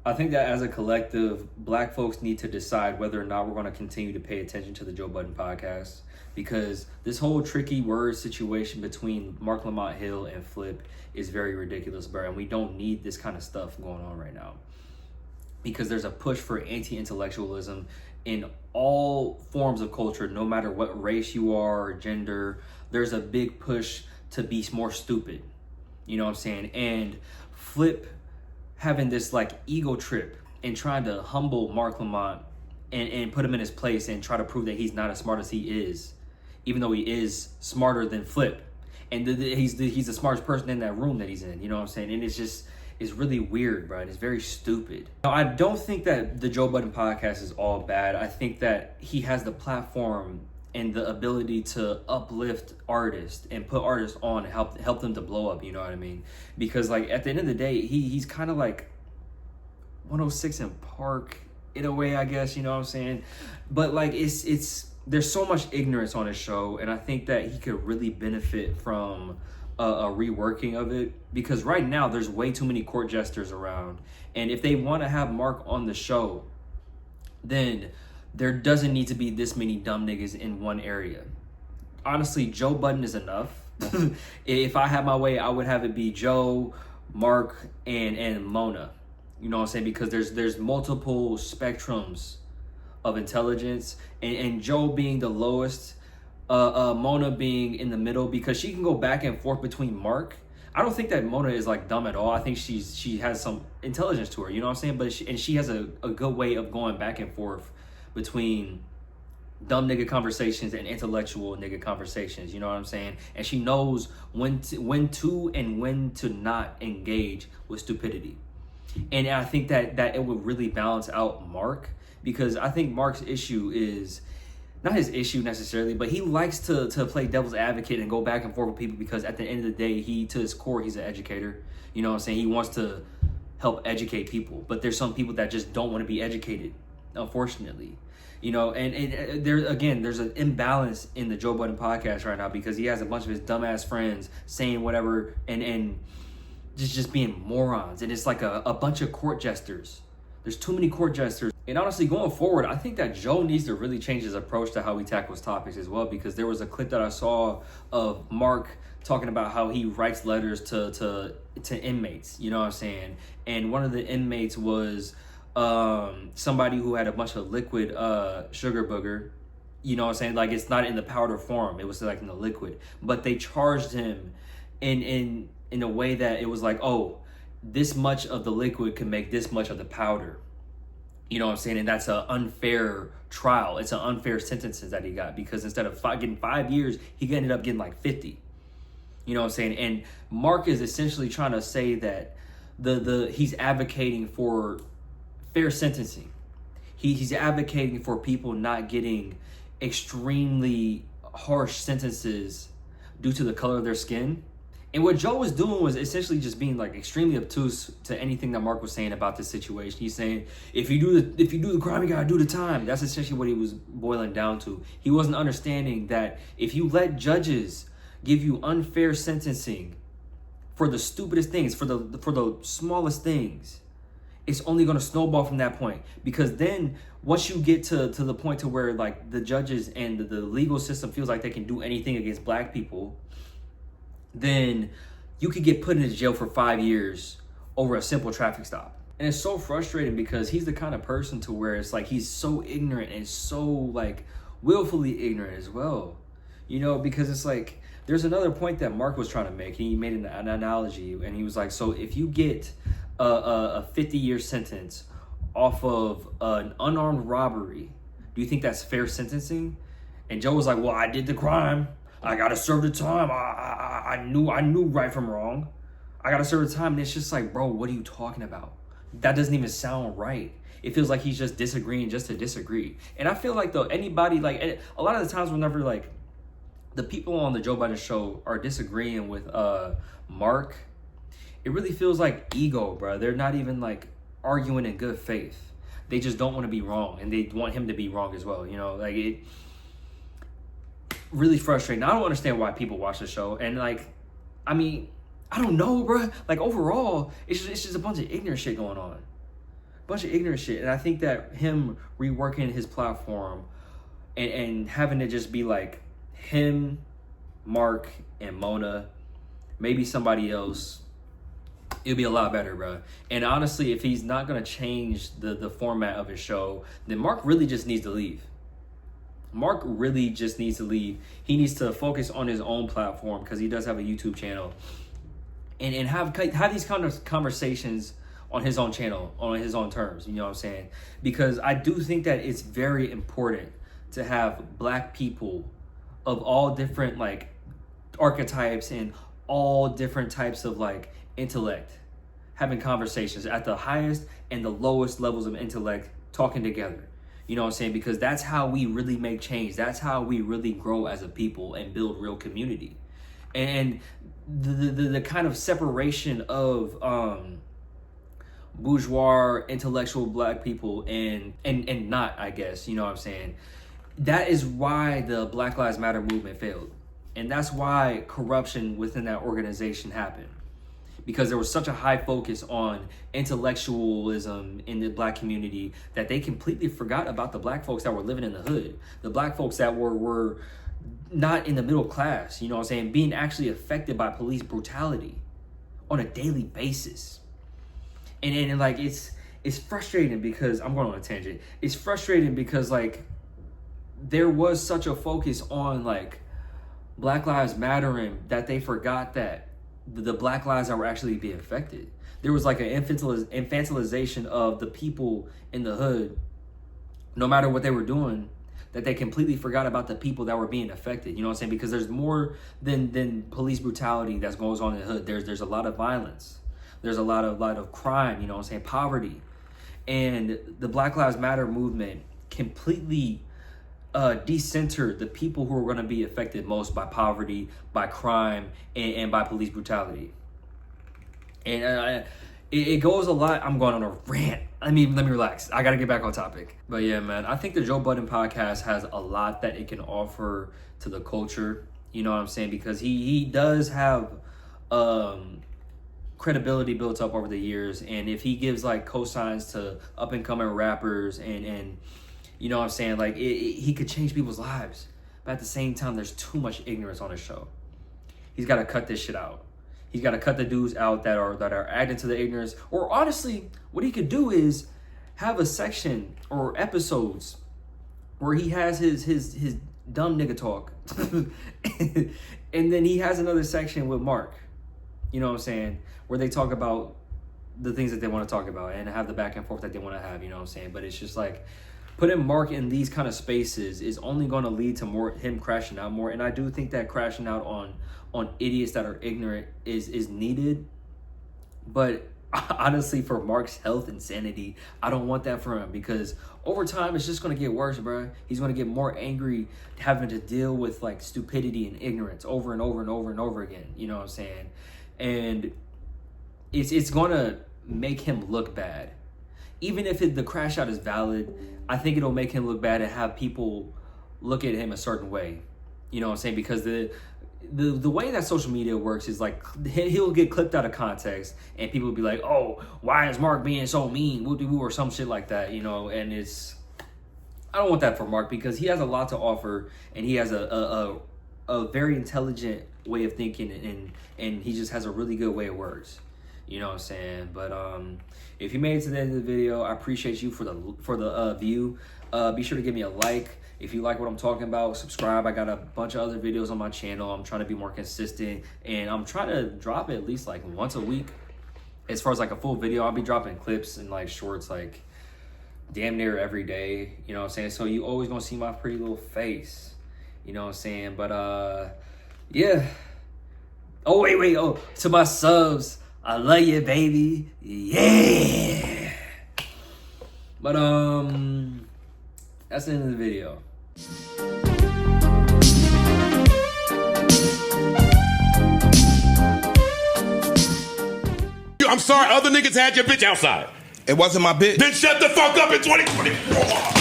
I think that as a collective, Black folks need to decide whether or not we're going to continue to pay attention to the Joe Budden podcast, because this whole tricky word situation between Mark Lamont Hill and Flip is very ridiculous, bro. And we don't need this kind of stuff going on right now, because there's a push for anti-intellectualism in all forms of culture, no matter what race you are or gender. There's a big push to be more stupid. You know what I'm saying? And Flip having this like ego trip and trying to humble Mark Lamont and put him in his place and try to prove that he's not as smart as he is, even though he is smarter than Flip. And he's the smartest person in that room that he's in. You know what I'm saying? And it's really weird, bro. And it's very stupid. Now, I don't think that the Joe Budden podcast is all bad. I think that he has the platform and the ability to uplift artists and put artists on and help them to blow up, you know what I mean? Because like at the end of the day, he's kind of like 106 in Park in a way, I guess, you know what I'm saying? But like it's there's so much ignorance on his show, and I think that he could really benefit from a reworking of it, because right now there's way too many court jesters around, and if they want to have Mark on the show, then there doesn't need to be this many dumb niggas in one area. Honestly, Joe Budden is enough. If I had my way, I would have it be Joe, Mark, and Mona. You know what I'm saying? Because there's multiple spectrums of intelligence, and Joe being the lowest, Mona being in the middle, because she can go back and forth between Mark. I don't think that Mona is like dumb at all. I think she has some intelligence to her. You know what I'm saying? But she has a good way of going back and forth between dumb nigga conversations and intellectual nigga conversations, you know what I'm saying? And she knows when to and when to not engage with stupidity. And I think that it would really balance out Mark, because I think Mark's issue is not his issue necessarily, but he likes to play devil's advocate and go back and forth with people, because at the end of the day, to his core, he's an educator. You know what I'm saying? He wants to help educate people, but there's some people that just don't want to be educated, unfortunately. You know, and there's an imbalance in the Joe Budden podcast right now, because he has a bunch of his dumbass friends saying whatever and just being morons, and it's like a bunch of court jesters. There's too many court jesters. And honestly, going forward, I think that Joe needs to really change his approach to how he tackles topics as well, because there was a clip that I saw of Mark talking about how he writes letters to inmates, you know what I'm saying? And one of the inmates was somebody who had a bunch of liquid sugar booger, you know what I'm saying? Like, it's not in the powder form, it was like in the liquid, but they charged him in a way that it was like, oh, this much of the liquid can make this much of the powder, you know what I'm saying? And that's an unfair trial. It's an unfair sentence that he got, because instead of getting 5 years, he ended up getting like 50. You know what I'm saying? And Mark is essentially trying to say that he's advocating for fair sentencing. He's advocating for people not getting extremely harsh sentences due to the color of their skin. And what Joe was doing was essentially just being like extremely obtuse to anything that Mark was saying about this situation. He's saying, if you do the crime, you gotta do the time. That's essentially what he was boiling down to. He wasn't understanding that if you let judges give you unfair sentencing for the stupidest things, for the smallest things, it's only going to snowball from that point. Because then once you get to the point to where like the judges and the legal system feels like they can do anything against black people, then you could get put into jail for 5 years over a simple traffic stop. And it's so frustrating, because he's the kind of person to where it's like he's so ignorant and so like willfully ignorant as well. You know, because it's like there's another point that Mark was trying to make. He made an analogy, and he was like, so if you get a 50-year sentence off of an unarmed robbery, do you think that's fair sentencing? And Joe was like, well, I did the crime. I gotta serve the time. I knew right from wrong. I gotta serve the time. And it's just like, bro, what are you talking about? That doesn't even sound right. It feels like he's just disagreeing just to disagree. And I feel like though, anybody, like a lot of the times whenever like the people on the Joe Budden show are disagreeing with Mark, it really feels like ego, bro. They're not even like arguing in good faith. They just don't want to be wrong, and they want him to be wrong as well. You know, like it really frustrating. I don't understand why people watch the show, and like, I mean, I don't know, bro. Like overall, it's just a bunch of ignorant shit going on. bunch of ignorant shit. And I think that him reworking his platform and having it just be like him, Mark, and Mona, maybe somebody else, it'll be a lot better, bro. And honestly, if he's not going to change the format of his show, then Mark really just needs to leave. Mark really just needs to leave. He needs to focus on his own platform, because he does have a YouTube channel, and have these kind of conversations on his own channel, on his own terms. You know what I'm saying? Because I do think that it's very important to have black people of all different like archetypes and all different types of like intellect having conversations at the highest and the lowest levels of intellect, talking together. You know what I'm saying? Because that's how we really make change. That's how we really grow as a people and build real community. And the kind of separation of bourgeois intellectual black people and not, I guess, you know what I'm saying? That is why the Black Lives Matter movement failed. And that's why corruption within that organization happened. Because there was such a high focus on intellectualism in the black community that they completely forgot about the black folks that were living in the hood. The black folks that were not in the middle class, you know what I'm saying, being actually affected by police brutality on a daily basis. And like, it's frustrating because, I'm going on a tangent. It's frustrating because like, there was such a focus on like Black Lives Mattering that they forgot that the black lives that were actually being affected. There was like an infantilization of the people in the hood, no matter what they were doing, that they completely forgot about the people that were being affected. You know what I'm saying? Because there's more than police brutality that goes on in the hood. There's a lot of violence. There's a lot of crime, you know what I'm saying? Poverty. And the Black Lives Matter movement completely decenter the people who are going to be affected most by poverty, by crime, and by police brutality. And it goes a lot. I'm going on a rant. Let me relax. I got to get back on topic. But yeah, man, I think the Joe Budden podcast has a lot that it can offer to the culture. You know what I'm saying? Because he does have credibility built up over the years. And if he gives like cosigns to up and coming rappers and you know what I'm saying? Like, he could change people's lives. But at the same time, there's too much ignorance on his show. He's got to cut this shit out. He's got to cut the dudes out that are adding to the ignorance. Or honestly, what he could do is have a section or episodes where he has his dumb nigga talk. And then he has another section with Mark. You know what I'm saying? Where they talk about the things that they want to talk about and have the back and forth that they want to have. You know what I'm saying? But it's just like, putting Mark in these kind of spaces is only going to lead to more him crashing out more. And I do think that crashing out on idiots that are ignorant is needed. But honestly, for Mark's health and sanity, I don't want that for him, because over time it's just going to get worse, bro. He's going to get more angry having to deal with like stupidity and ignorance over and over and over and over again. You know what I'm saying? And it's going to make him look bad. Even if the crash out is valid, I think it'll make him look bad and have people look at him a certain way. You know what I'm saying? Because the way that social media works is like, he'll get clipped out of context and people will be like, oh, why is Mark being so mean? Woo-de-woo, or some shit like that, you know? And I don't want that for Mark, because he has a lot to offer and he has a very intelligent way of thinking, and he just has a really good way of words. You know what I'm saying? But if you made it to the end of the video, I appreciate you for the view. Be sure to give me a like. If you like what I'm talking about, subscribe. I got a bunch of other videos on my channel. I'm trying to be more consistent, and I'm trying to drop at least like once a week. As far as like a full video, I'll be dropping clips and like shorts like damn near every day. You know what I'm saying? So you always gonna see my pretty little face. You know what I'm saying? But yeah. Oh wait. Oh, to my subs, I love you, baby. Yeah. But that's the end of the video. I'm sorry, other niggas had your bitch outside. It wasn't my bitch. Then shut the fuck up in 2024.